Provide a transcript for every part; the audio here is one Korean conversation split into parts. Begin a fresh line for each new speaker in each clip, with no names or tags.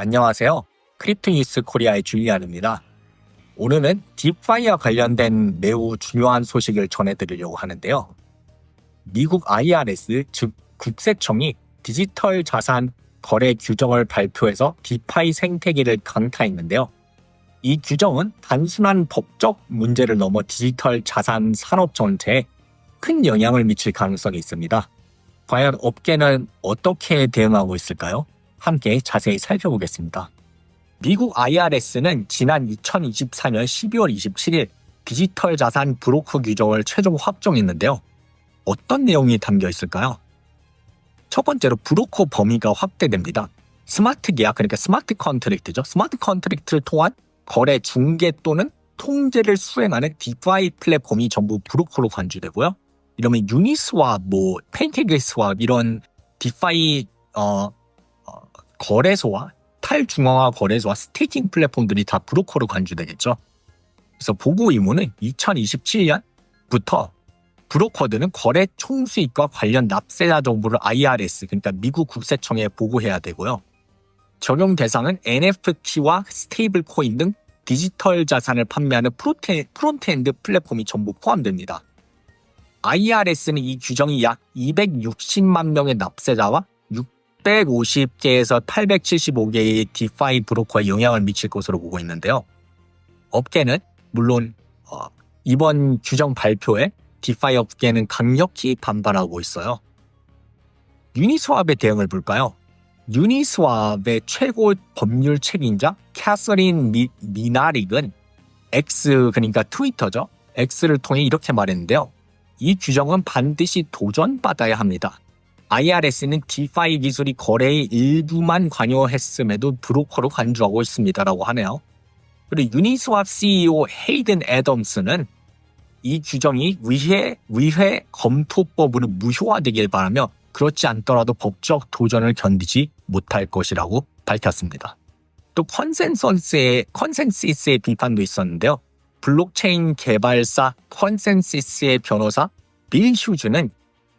안녕하세요. 크립토 뉴스 코리아의 줄리안입니다. 오늘은 딥파이와 관련된 매우 중요한 소식을 전해드리려고 하는데요. 미국 IRS, 즉 국세청이 디지털 자산 거래 규정을 발표해서 딥파이 생태계를 강타했는데요. 이 규정은 단순한 법적 문제를 넘어 디지털 자산 산업 전체에 큰 영향을 미칠 가능성이 있습니다. 과연 업계는 어떻게 대응하고 있을까요? 함께 자세히 살펴보겠습니다. 미국 IRS는 지난 2024년 12월 27일 디지털 자산 브로커 규정을 최종 확정했는데요. 어떤 내용이 담겨 있을까요? 첫 번째로 브로커 범위가 확대됩니다. 스마트 계약, 그러니까 스마트 컨트랙트죠. 스마트 컨트랙트를 통한 거래 중개 또는 통제를 수행하는 디파이 플랫폼이 전부 브로커로 간주되고요. 이러면 유니스왑, 펜케이크스왑 이런 디파이 거래소와 탈중앙화 거래소와 스테이킹 플랫폼들이 다 브로커로 간주되겠죠. 그래서 보고 의무는 2027년부터 브로커들은 거래 총수익과 관련 납세자 정보를 IRS, 그러니까 미국 국세청에 보고해야 되고요. 적용 대상은 NFT와 스테이블 코인 등 디지털 자산을 판매하는 프론트엔드 플랫폼이 전부 포함됩니다. IRS는 이 규정이 약 260만 명의 납세자와 650개에서 875개의 디파이 브로커에 영향을 미칠 것으로 보고 있는데요. 업계는 물론 이번 규정 발표에 디파이 업계는 강력히 반발하고 있어요. 유니스왑의 대응을 볼까요? 유니스왑의 최고 법률 책임자 캐서린 미나릭은 X, 그러니까 트위터죠. X를 통해 이렇게 말했는데요. 이 규정은 반드시 도전받아야 합니다. IRS는 디파이 기술이 거래의 일부만 관여했음에도 브로커로 간주하고 있습니다라고 하네요. 그리고 유니스왑 CEO 헤이든 애덤스는 이 규정이 의회 검토법으로 무효화되길 바라며 그렇지 않더라도 법적 도전을 견디지 못할 것이라고 밝혔습니다. 또 컨센시스의 비판도 있었는데요. 블록체인 개발사 컨센시스의 변호사 빌 휴즈는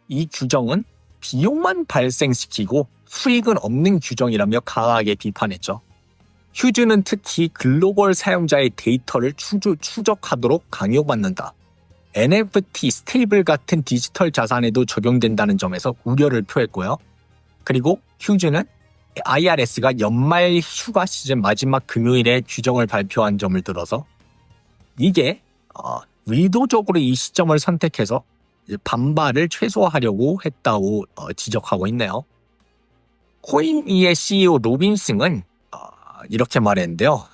이 규정은 비용만 발생시키고 수익은 없는 규정이라며 강하게 비판했죠. 휴즈는 특히 글로벌 사용자의 데이터를 추적하도록 강요받는다. NFT, 스테이블 같은 디지털 자산에도 적용된다는 점에서 우려를 표했고요. 그리고 휴즈는 IRS가 연말 휴가 시즌 마지막 금요일에 규정을 발표한 점을 들어서 이게 의도적으로 이 시점을 선택해서 반발을 최소화하려고 했다고 지적하고 있네요. 코인이의 CEO 로빈슨은 이렇게 말했는데요.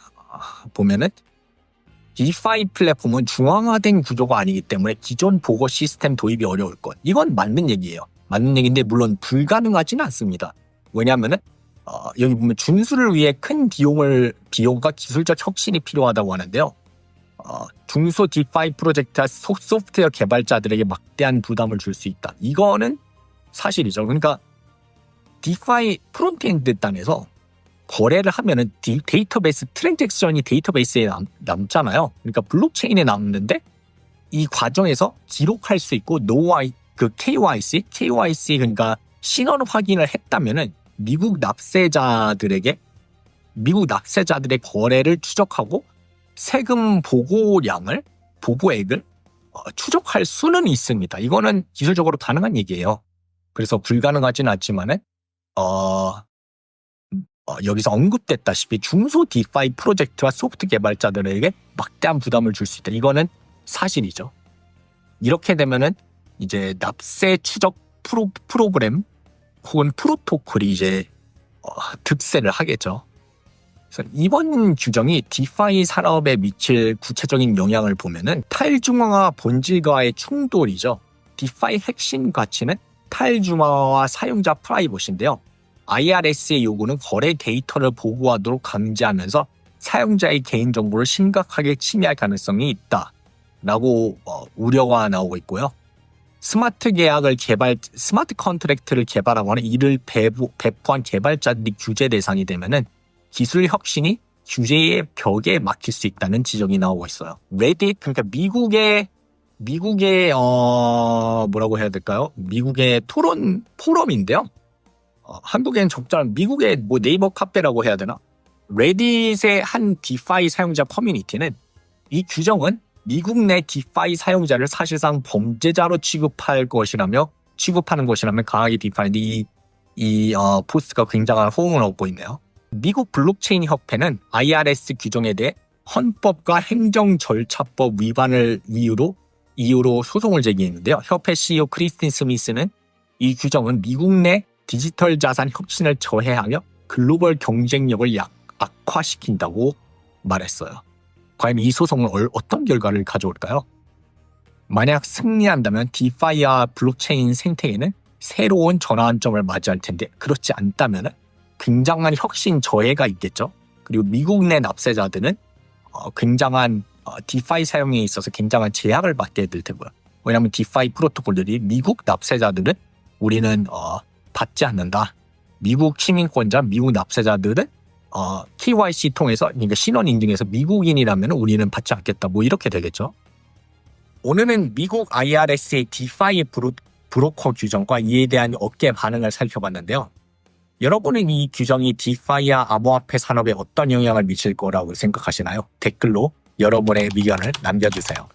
보면은 디파이 플랫폼은 중앙화된 구조가 아니기 때문에 기존 보고 시스템 도입이 어려울 것. 이건 맞는 얘기예요. 맞는 얘기인데 물론 불가능하지는 않습니다. 왜냐하면은 여기 보면 준수를 위해 큰 비용과 기술적 혁신이 필요하다고 하는데요. 중소 디파이 프로젝트와 소프트웨어 개발자들에게 막대한 부담을 줄 수 있다. 이거는 사실이죠. 그러니까 디파이 프론트엔드 단에서 거래를 하면은 데이터베이스 트랜잭션이 데이터베이스에 남잖아요. 그러니까 블록체인에 남는데 이 과정에서 기록할 수 있고 KYC 그러니까 신원 확인을 했다면은 미국 납세자들의 거래를 추적하고 세금 보고액을 추적할 수는 있습니다. 이거는 기술적으로 가능한 얘기예요. 그래서 불가능하진 않지만은 여기서 언급됐다시피 중소 디파이 프로젝트와 소프트 개발자들에게 막대한 부담을 줄 수 있다. 이거는 사실이죠. 이렇게 되면은 이제 납세 추적 프로그램 혹은 프로토콜이 이제 득세를 하겠죠. 그래서 이번 규정이 디파이 산업에 미칠 구체적인 영향을 보면은 탈중앙화 본질과의 충돌이죠. 디파이 핵심 가치는 탈중앙화와 사용자 프라이버시인데요. IRS의 요구는 거래 데이터를 보고하도록 강제하면서 사용자의 개인정보를 심각하게 침해할 가능성이 있다라고 우려가 나오고 있고요. 스마트 컨트랙트를 개발하거나 이를 배포한 개발자들이 규제 대상이 되면은 기술 혁신이 규제의 벽에 막힐 수 있다는 지적이 나오고 있어요. 레딧, 그러니까 미국의 뭐라고 해야 될까요? 미국의 토론 포럼인데요. 한국엔 적절한 미국의 네이버 카페라고 해야 되나? 레딧의 한 디파이 사용자 커뮤니티는 이 규정은 미국 내 디파이 사용자를 사실상 범죄자로 취급하는 것이라며 강하게 디파이인데 이 포스트가 굉장한 호응을 얻고 있네요. 미국 블록체인 협회는 IRS 규정에 대해 헌법과 행정절차법 위반을 이유로 소송을 제기했는데요. 협회 CEO 크리스틴 스미스는 이 규정은 미국 내 디지털 자산 혁신을 저해하며 글로벌 경쟁력을 악화시킨다고 말했어요. 과연 이 소송은 어떤 결과를 가져올까요? 만약 승리한다면 디파이와 블록체인 생태계는 새로운 전환점을 맞이할 텐데, 그렇지 않다면 굉장한 혁신 저해가 있겠죠. 그리고 미국 내 납세자들은 굉장한 디파이 사용에 있어서 굉장한 제약을 받게 될 테고요. 왜냐하면 디파이 프로토콜들이 미국 납세자들은 우리는 받지 않는다. 미국 시민권자, 미국 납세자들은 KYC 통해서, 그러니까 신원 인증해서 미국인이라면 우리는 받지 않겠다. 뭐 이렇게 되겠죠. 오늘은 미국 IRS의 디파이 브로커 규정과 이에 대한 업계 반응을 살펴봤는데요. 여러분은 이 규정이 디파이와 암호화폐 산업에 어떤 영향을 미칠 거라고 생각하시나요? 댓글로 여러분의 의견을 남겨주세요.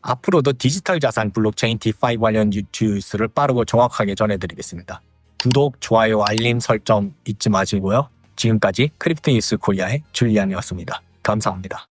앞으로도 디지털 자산, 블록체인, 디파이 관련 뉴스를 빠르고 정확하게 전해드리겠습니다. 구독, 좋아요, 알림 설정 잊지 마시고요. 지금까지 크립토 뉴스 코리아의 줄리안이었습니다. 감사합니다.